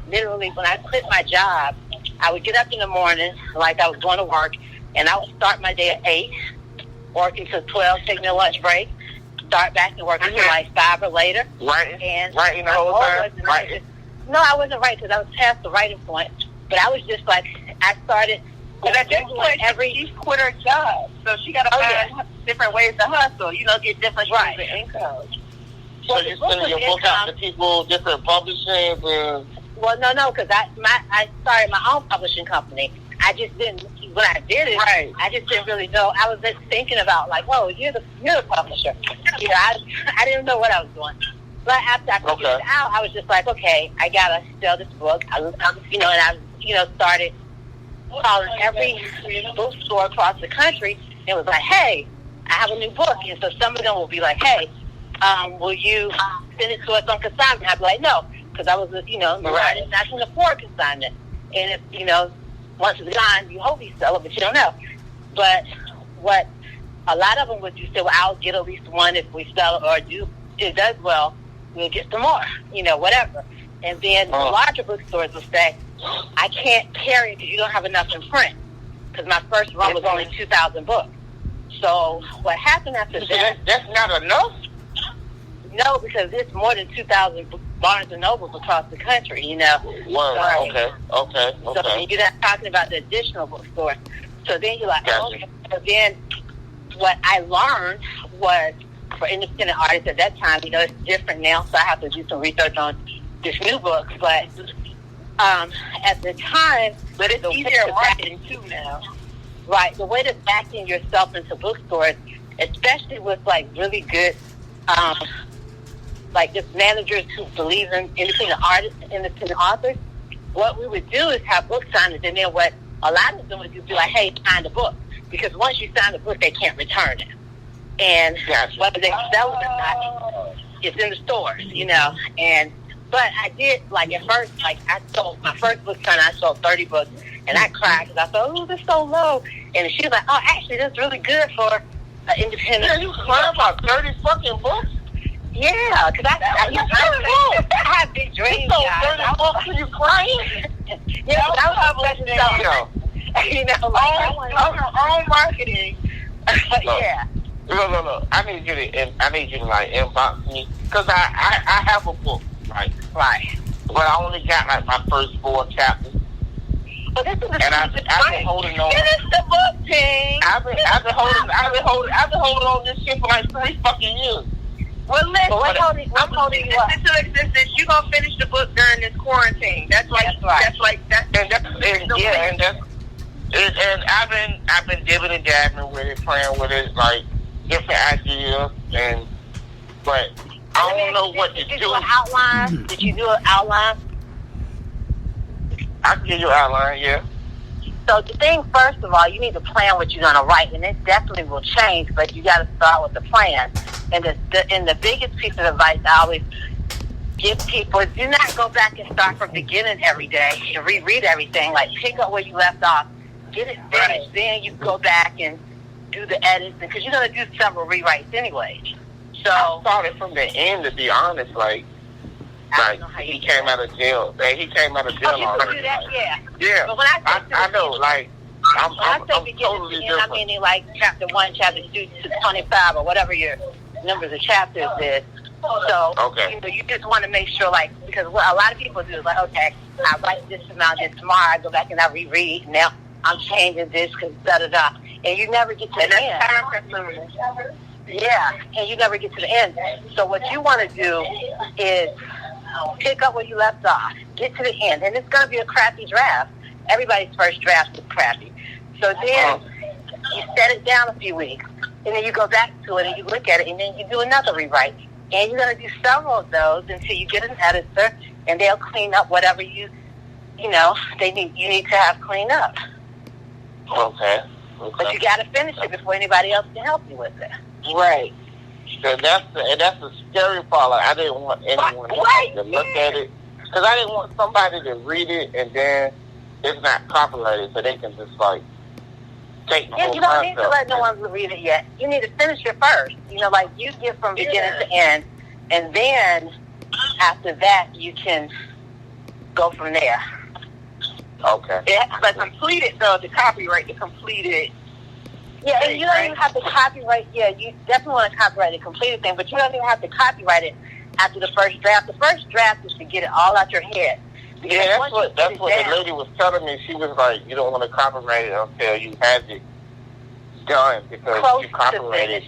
literally, when I quit my job, I would get up in the morning like I was going to work, and I would start my day at 8, work until 12, take me a lunch break, start back and work until like 5 or later. Writing the whole time? No, I wasn't writing because I was past the writing point. But I was just like, I started. But at this point, she quit her job, so she got to find different ways to hustle. Get different streams of income. So you're sending your book out to people, different publishers, and... Well, no, because I started my own publishing company. I just didn't, when I did it, I just didn't really know. I was just thinking about, like, whoa, you're the publisher. I didn't know what I was doing. But after I figured it out, I was just like, okay, I got to sell this book. And I started calling every bookstore across the country. And it was like, hey, I have a new book. And so some of them will be like, hey, will you send it to us on consignment? I'd be like, no, because I was, not going to afford consignment. And if, once it's gone, you hope you sell it, but you don't know. But what a lot of them would do, say, well, I'll get at least one if we sell it, or it does well, we'll get some more, whatever. And then the larger bookstores will say, I can't carry it because you don't have enough in print, because my first run was only 2,000 books. So what happened after that? That's not enough? No, because it's more than 2,000 Barnes and Nobles across the country, Wow, okay. So you're not talking about the additional bookstores. So then you're like, okay. So then what I learned was, for independent artists at that time, it's different now, so I have to do some research on this new book. But at the time, but it's easier marketing too now. Right, the way to backing yourself into bookstores, especially with like really good, like just managers who believe in independent artists, independent authors. What we would do is have book signers, and then what a lot of them would do is be like, hey, sign the book, because once you sign the book, they can't return it. And whether they sell it or not, it's in the stores, And but I did, like, at first, like, I sold my first book sign, I sold 30 books, and I cried because I thought, oh, this is so low. And she was like, oh, actually, that's really good for an independent. Yeah, you cried about 30 fucking books? Yeah, because I have big dreams. You sold 30 books and you crying? Yeah, I was like our own marketing. Yeah. Look. I need you to like inbox me, because I have a book, right? But I only got like my first 4 chapters. But this is I've been holding on. Finish the book, Ting. I've been holding on this shit for like 3 fucking years. Well, listen, I'm holding you up. You're gonna finish the book during this quarantine. And I've been dibbing and dabbing with it, playing with it, like different ideas, but I don't know what to do. Did you do an outline? Did you do an outline? I can give you an outline, yeah. So the thing, first of all, you need to plan what you're going to write, and it definitely will change, but you got to start with the plan. And the biggest piece of advice I always give people is, do not go back and start from beginning every day and reread everything. Like, pick up where you left off, get it finished, then you go back and do the edits, because you're going to do several rewrites anyway. So I started from the end, to be honest. Like he came out of jail. He came out of jail. Oh, you could do that, yeah. Yeah. But when I know, like, I'm totally different. I mean, like chapter 1, chapter 2 to 25, or whatever your numbers of chapters is. So, you just want to make sure, like, because what a lot of people do is like, okay, I write this amount, then tomorrow I go back and I reread. Now I'm changing this because da-da-da. And you never get to the end. Time-consuming. Yeah, and you never get to the end. So what you want to do is pick up where you left off, get to the end, and it's going to be a crappy draft. Everybody's first draft is crappy. So then you set it down a few weeks, and then you go back to it and you look at it, and then you do another rewrite. And you're going to do several of those until you get an editor, and they'll clean up whatever you need to have cleaned up. Okay. But you got to finish it before anybody else can help you with it. Right. So that's the scary part. Like, I didn't want anyone to look at it, because I didn't want somebody to read it and then it's not copyrighted, so they can just like take the whole you don't need to let no one read it yet. You need to finish it first. Like you get from beginning to end, and then after that you can go from there. Okay. Yeah, but completed though, the copyright, the completed. Yeah, and you don't even have to copyright. Yeah, you definitely want to copyright the completed thing, but you don't even have to copyright it after the first draft. The first draft is to get it all out your head. Yeah, that's what the lady was telling me. She was like, you don't want to copyright it until you have it done, because you copyright it.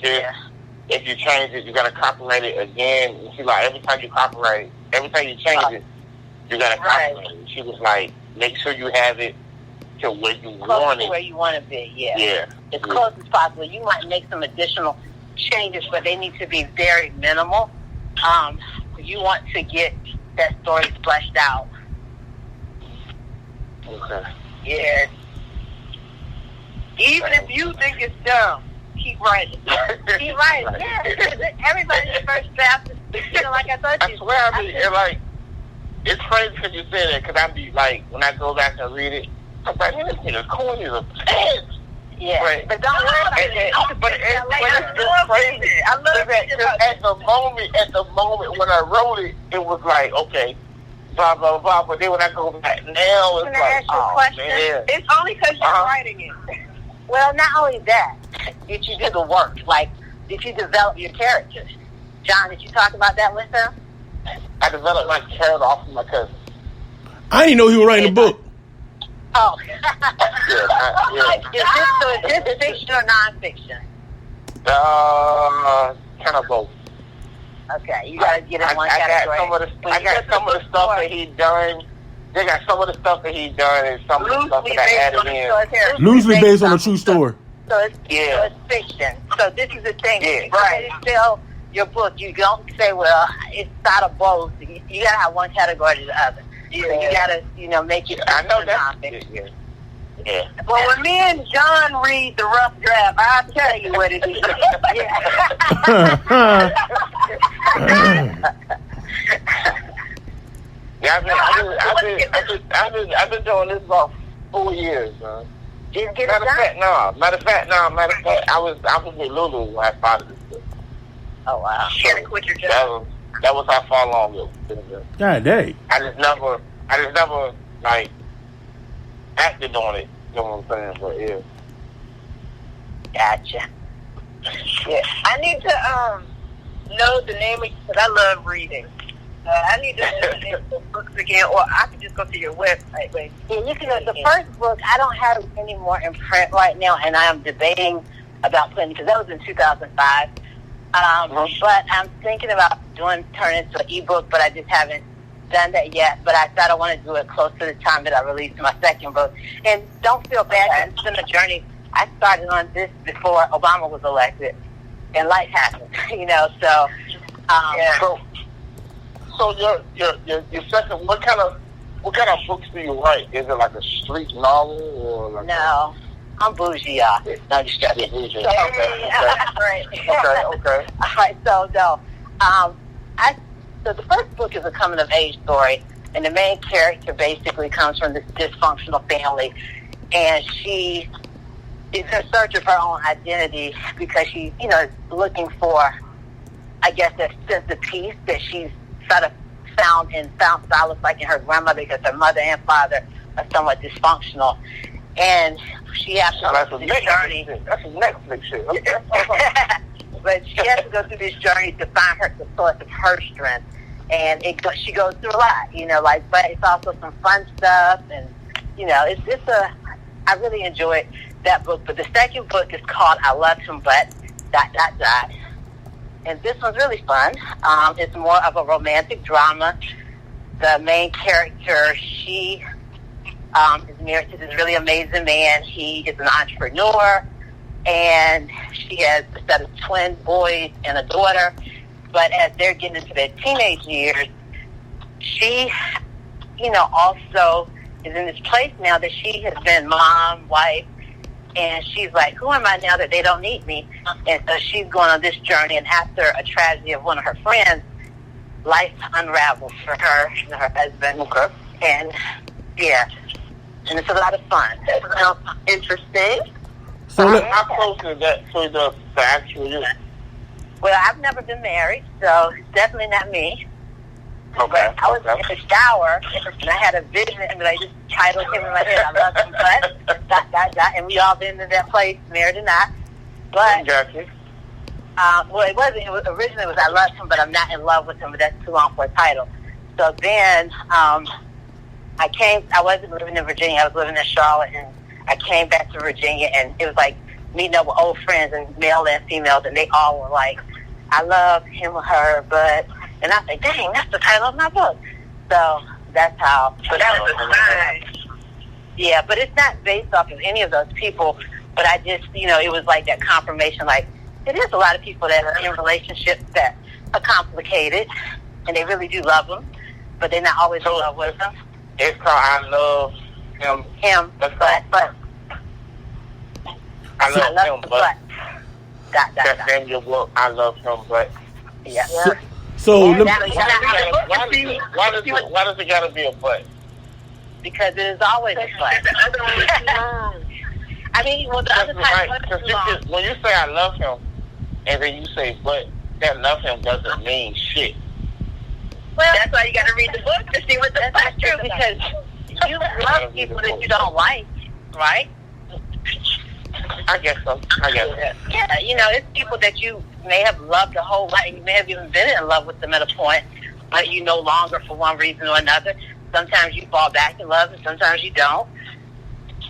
If you change it, you got to copyright it again. And she's like, every time you copyright it, every time you change it, you got to copyright it. She was like, make sure you have it to where you want it. Where you want to be, Yeah. As close as possible. You might make some additional changes, but they need to be very minimal. You want to get that story fleshed out. Okay. Yeah. Even if you think it's dumb, keep writing. Keep writing, yeah. Everybody's first draft is, like I told you. I swear, I mean, it's crazy because you say that, because I be like, when I go back and read it, I'm like, this nigga corny as a bitch. Yeah, but don't worry about it. But it's crazy. I love it. At the moment when I wrote it, it was like, okay, blah, blah, blah. But then when I go back now, it's like, oh, man. It's only because you're writing it. Well, not only that, did you do the work? Like, did you develop your characters? John, did you talk about that with them? I developed my character off of my cousin. I didn't know he was writing a book. Oh. Yeah. Is this fiction or nonfiction? Kind of both. Okay, you gotta get in one category. I got some of the stuff that he done. They got some of the stuff that he done and some of the stuff that I added in. Loosely based on a true story. So it's fiction. So this is the thing. Yeah. Right. Sell your book. You don't say, well, it's out of both. You gotta have one category to the other. Yeah. So you gotta, make it. I know that. Yeah. Well, when me and John read the rough draft, I'll tell you what it is. I've been doing this about 4 years, man. Didn't get it done? Matter of fact, I was with Lulu when I started this book. Oh wow! You gotta quit your job. That was how far along it was. God dang. I just never like acted on it. You know what I'm saying? But yeah. Gotcha. Yeah, I need to know the name of, because I love reading. I need to know the name of the books again, or I can just go to your website. Wait. Yeah, you can. The first book, I don't have it anymore in print right now, and I am debating about putting, because that was in 2005. But I'm thinking about turning it into an ebook, but I just haven't done that yet. But I thought I want to do it close to the time that I released my second book. And don't feel bad, it's been a journey. I started on this before Obama was elected, and life happened, So, So your second, what kind of books do you write? Is it like a street novel or like? No, I'm bougie, y'all. No, just joking. Bougie. So, Okay. Okay. All right. So no, so the first book is a coming of age story, and the main character basically comes from this dysfunctional family, and she is in search of her own identity because she's, looking for, I guess, that sense of peace that she's sort of found solace like in her grandmother, because her mother and father are somewhat dysfunctional. And she has to go through this journey. That's a Netflix shit. But she has to go through this journey to find the source of her strength. And she goes through a lot, but it's also some fun stuff. And, I really enjoyed that book. But the second book is called I Love Him But ... And this one's really fun. It's more of a romantic drama. The main character, she is married to this really amazing man. He is an entrepreneur, and she has a set of twin boys and a daughter. But as they're getting into their teenage years, she, also is in this place now that she has been mom, wife, and she's like, who am I now that they don't need me? And so she's going on this journey, and after a tragedy of one of her friends, life unravels for her and her husband. Okay. And, yeah, and it's a lot of fun. That sounds interesting. So how close is that to the actual you? Well, I've never been married, so it's definitely not me. Okay. But I was in the shower, and I had a vision, and like this title came in my head. I love him, but ... and we all been in that place, married or not. But Gotcha. well, it wasn't. It was originally it was I love him, but I'm not in love with him. But that's too long for a title. So then I wasn't living in Virginia. I was living in Charlotte, and I came back to Virginia, and it was like meeting up with old friends, and male and females, and they all were like, I love him or her, but... And I say, dang, that's the title of my book. So that's how... So that was a sign. Yeah, but it's not based off of any of those people, but I just, it was like that confirmation, like, it is a lot of people that are in relationships that are complicated, and they really do love them, but they're not always in love with them. It's called I Love Him. But I love him, but... That's in your book, I love him, but... Yeah. So let me, why does it gotta be a but? Because it is always a but. I mean, well, the other time... Right. When you say I love him, and then you say but, that love him doesn't mean shit. Well, that's why you gotta read the book to see what the fuck's true, because you love people that you don't like, right? I guess so. Yeah, it's people that you may have loved the whole life. You may have even been in love with them at a point, but you no longer for one reason or another. Sometimes you fall back in love, and sometimes you don't.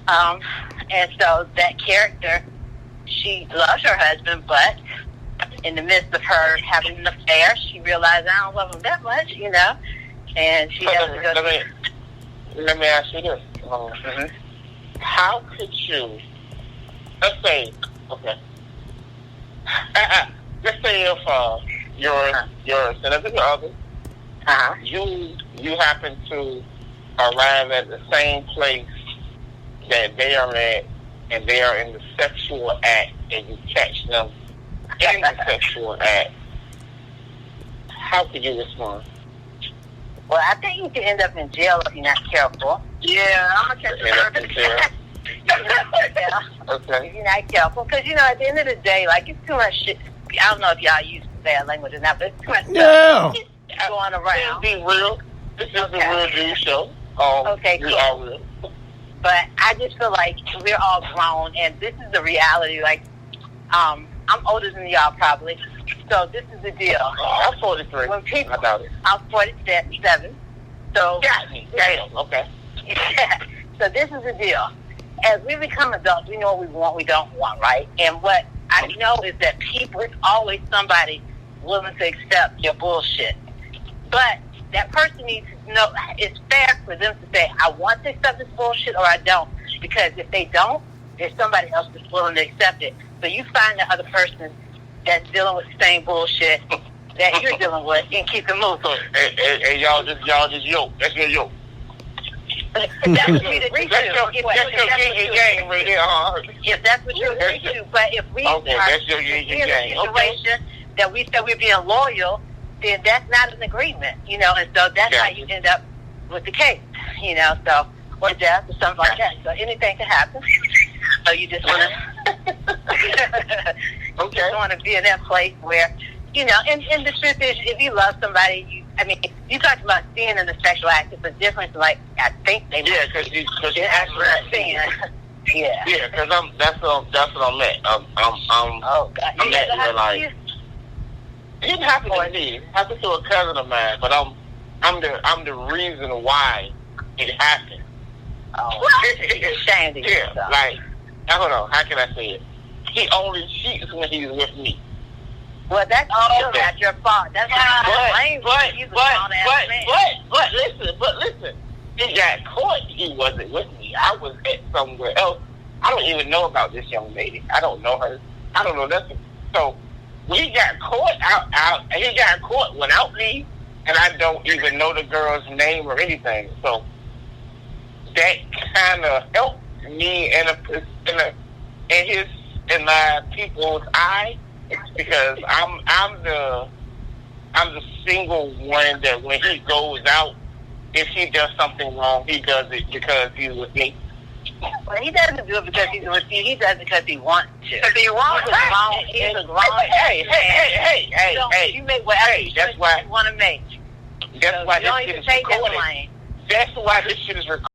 And so that character, she loves her husband, but in the midst of her having an affair, she realized, I don't love him that much, and she has to go. Let me ask you this. How could you... Let's say, okay. Let's say if your significant other, you happen to arrive at the same place that they are at, and they are in the sexual act, and you catch them in the sexual act. How could you respond? Well, I think you can end up in jail if you're not careful. Yeah, I'm gonna catch you. Yeah. Okay. If you're not careful, because at the end of the day, like it's too much shit. I don't know if y'all use bad language or not, but it's too much yeah. stuff going around. Be real. This is the real news show. Okay, cool. All real. But I just feel like we're all grown, and this is the reality. Like, I'm older than y'all probably, so this is the deal. I'm 43. When people, I doubt it. I'm 47. So got me. Damn. Okay. Yeah. So this is the deal. As we become adults, we know what we want, we don't want, right? And what I know is that people, it's always somebody willing to accept your bullshit. But that person needs to know it's fair for them to say, I want to accept this bullshit or I don't. Because if they don't, there's somebody else that's willing to accept it. So you find the other person that's dealing with the same bullshit that you're dealing with and keep it moving. And y'all just yoke. That's your yoke. That's what we agree to. That's your yin gang right there, If that's what you agree to. But if we are that's your yin in a gang. situation that we said we're being loyal, then that's not an agreement, and so that's how you end up with the case, so, or death or something like that. So anything can happen. So you just want to, you just want to be in that place where, and the truth is, if you love somebody, you talked about seeing in the sexual act. It's a difference. Like I think they because you actually seeing. Yeah. Yeah, because that's what I'm at. Oh God. I'm at where like it didn't happen to me. It happened to a cousin of mine, but I'm the reason why it happened. Oh, ashamed of yourself. Like hold on, how can I say it? He only cheats when he's with me. Well, that's still not your fault. That's But listen. He got caught. He wasn't with me. I was at somewhere else. I don't even know about this young lady. I don't know her. I don't know nothing. So he got caught out. He got caught without me, and I don't even know the girl's name or anything. So that kind of helped me in my people's eye, because I'm the single one that when he goes out, if he does something wrong, he does it because he's with me. Well, he doesn't do it because he's with you. He does it because he wants to. Because he wants to. He's a grown. Hey. You make whatever that's why you want to make. That's why you don't this shit even is take that recorded. plane. That's why this shit is recorded.